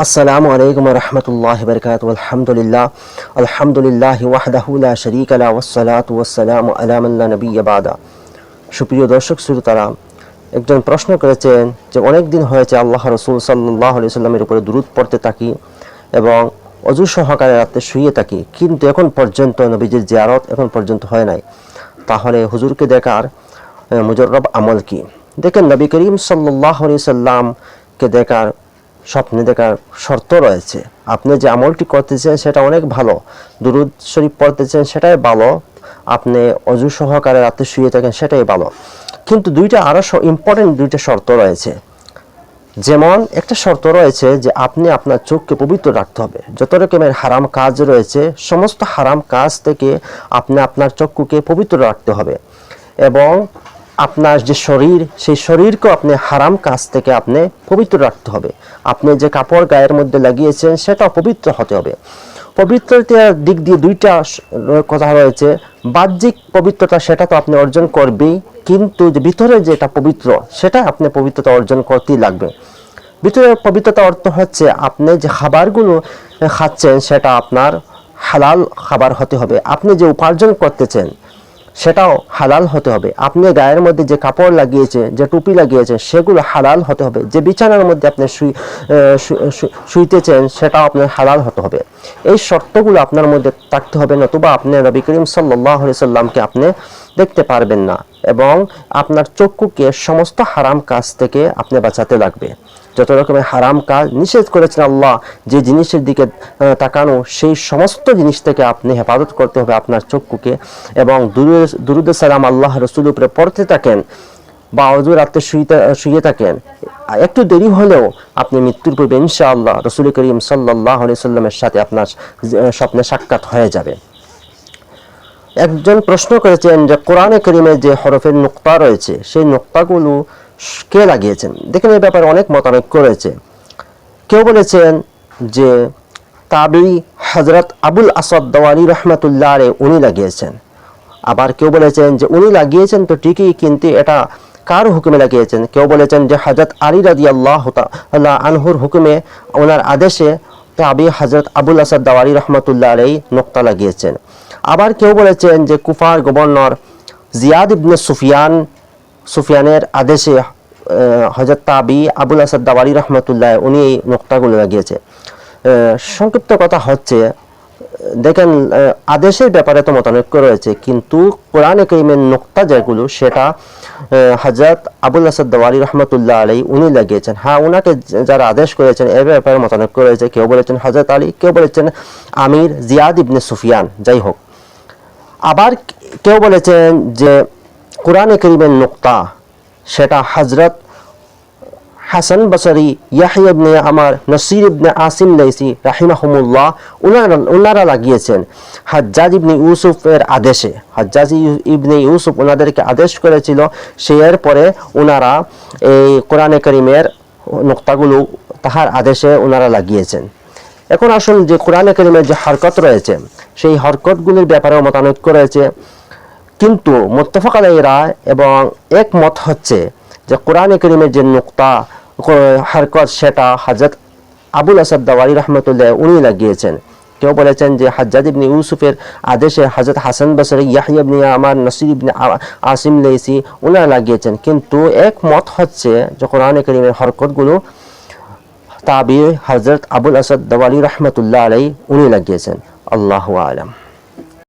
আসসালামু আলাইকুম ওয়া রাহমাতুল্লাহি ওয়া বারাকাতুহু। আলহামদুলিল্লাহি ওয়াহদাহু লা শারীকা লাহু ওয়াসসালাতু ওয়াসসালামু আলা মান লা নাবিয়্যা বা'দা। সুপ্রিয় দর্শক শ্রোতারা, একজন প্রশ্ন করেছেন যে অনেক দিন হয়েছে আল্লাহ রাসূল সাল্লাল্লাহু আলাইহি সাল্লামের উপরে দুরূদ পড়তে থাকি এবং ওযু সহকারে রাতে শুয়ে থাকি, কিন্তু এখন পর্যন্ত নবীজির জিয়ারত এখন পর্যন্ত হয় নাই। তাহলে হুজুরকে দেখার মুজাররব আমল কি? দেখেন, নবী করিম সাল্লাল্লাহু আলাইহি সাল্লামকে দেখার, স্বপ্নে দেখার শর্ত রয়েছে। আপনি যে আমলটি করতেছেন সেটা অনেক ভালো, দুরূদ শরীফ পড়তেছেন সেটাই ভালো, আপনি অযু সহকারে রাতে শুয়ে থাকেন সেটাই ভালো, কিন্তু আরও ইম্পর্টেন্ট দুইটা শর্ত রয়েছে। যেমন একটা শর্ত রয়েছে যে আপনি আপনার চোখকে পবিত্র রাখতে হবে। যত রকমের হারাম কাজ রয়েছে সমস্ত হারাম কাজ থেকে আপনি আপনার চক্ষুকে পবিত্র রাখতে হবে, এবং আপনার যে শরীর, সেই শরীরকে আপনি হারাম কাজ থেকে আপনি পবিত্র রাখতে হবে। আপনি যে কাপড় গায়ের মধ্যে লাগিয়েছেন সেটাও পবিত্র হতে হবে। পবিত্রতার দিক দিয়ে দুইটা কথা রয়েছে। বাহ্যিক পবিত্রতা সেটা তো আপনি অর্জন করবেই, কিন্তু যে ভিতরে যেটা পবিত্র সেটা আপনি পবিত্রতা অর্জন করতেই লাগবে। ভিতরের পবিত্রতা অর্থ হচ্ছে আপনি যে খাবারগুলো খাচ্ছেন সেটা আপনার হালাল খাবার হতে হবে। আপনি যে উপার্জন করতেছেন সেটাও হালাল হতে হবে। আপনি গায়ের মধ্যে যে কাপড় লাগিয়েছেন, যে টুপি লাগিয়েছেন সেগুলো হালাল হতে হবে। যে বিছানার মধ্যে আপনি শুইতেছেন সেটাও আপনার হালাল হতে হবে। এই শর্তগুলো আপনার মধ্যে থাকতে হবে, নতুবা আপনি নবী করিম সাল্লাল্লাহু আলাইহি সাল্লামকে আপনি দেখতে পারবেন না, এবং আপনার চক্ষুকে সমস্ত হারাম কাজ থেকে আপনি বাঁচাতে লাগবে। যত রকমের হারাম কাজ নিষেধ করেছেন আল্লাহ, যে জিনিসের দিকে তাকানো, সেই সমস্ত জিনিস থেকে আপনি হেফাজত করতে হবে আপনার চক্ষুকে, এবং দুরূদ সালাম আল্লাহ রাসূলের উপরে পড়তে থাকেন বা অযু রাতে শুয়ে থাকেন। একটু দেরি হলেও আপনি মৃত্যুর পূর্বে ইনশাআল্লাহ রাসূল করিম সাল্লাল্লাহু আলাইহি সাল্লামের সাথে আপনার স্বপ্নে সাক্ষাৎ হয়ে যাবে। একজন প্রশ্ন করেছেন যে কোরআনে কারীমের যে হরফের নুক্তা রয়েছে সেই নুক্তাগুলো কে লাগিয়েছেন? দেখেন, এই ব্যাপারে অনেক মতানৈক্য রয়েছে। কেউ বলেছেন যে তাবেঈ হযরত আবুল আসাদ দাওয়ালি রাহমাতুল্লাহ আলাইহি উনি লাগিয়েছেন। আবার কেউ বলেছেন যে উনি লাগিয়েছেন তো ঠিকই, কিন্তু এটা কার হুকুমে লাগিয়েছেন? কেউ বলেছেন যে হযরত আলী রাদিয়াল্লাহু তাআলা আনহুর হুকুমে, ওনার আদেশে তাবেঈ হযরত আবুল আসাদ দাওয়ালি রাহমাতুল্লাহ আলাইহি নুক্তা লাগিয়েছেন। আবার কেউ বলেছেন যে কুফার গভর্নর জিয়াদ ইবনে সুফিয়ানের আদেশে হযরত তাবেঈ আবুল আসাদ দাওয়ালি রাহমাতুল্লাহ উনি এই নুক্তাগুলো লাগিয়েছে। সংক্ষিপ্ত কথা হচ্ছে, দেখেন, আদেশের ব্যাপারে তো মতানৈক্য রয়েছে, কিন্তু কোরআনে কারীমের নুক্তা যেগুলো সেটা হযরত আবুল আসাদ দাওয়ালি রাহমাতুল্লাহ আলাইহি উনি লাগিয়েছেন। হ্যাঁ, ওনাকে যারা আদেশ করেছেন এর ব্যাপারে মতানৈক্য রয়েছে। কেউ বলেছেন হযরত আলী, কেউ বলেছেন আমির জিয়াদ ইবনে সুফিয়ান, যাই হোক। আবার কেউ বলেছেন যে কোরআনে কারীমের নুক্তা সেটা হযরত হাসান বসরি, ইয়াহইয়া ইবনে আমার, নসির ইবনে আসিম লাইসি রাহিমাহুমুল্লাহ ওনারা লাগিয়েছেন হাজ্জাজ ইবনে ইউসুফের আদেশে। হাজ্জাজ ইবনে ইউসুফ ওনাদেরকে আদেশ করেছিল, সেই পরে ওনারা এই কোরআনে কারীমের নুক্তাগুলো তাহার আদেশে ওনারা লাগিয়েছেন। এখন আসুন, যে কোরআনে কারীমের যে হরকত রয়েছে সেই হরকতগুলির ব্যাপারেও মতানৈক্য রয়েছে, কিন্তু মুত্তাফাক আলাইহি রায় এবং একমত হচ্ছে যে কোরআনে কারীমের যে নুক্তা হরকত সেটা হযরত আবুল আসাদ দাওয়ালি রাহমাতুল্লাহ উনি লাগিয়েছেন। কেউ বলেছেন যে হাজ্জাজ ইবনে ইউসুফের আদেশে হযরত হাসান বসরি, ইয়াহইয়া ইবনে আমার, নসির ইবনে আসিম লাইসি ওনারা লাগিয়েছেন, কিন্তু একমত হচ্ছে যে কোরআনে কারীমের হরকতগুলো তাবেঈ হযরত আবুল আসাদ দাওয়ালি রাহমাতুল্লাহ আলাইহি উনি লাগিয়েছেন। আল্লাহু আ'লাম।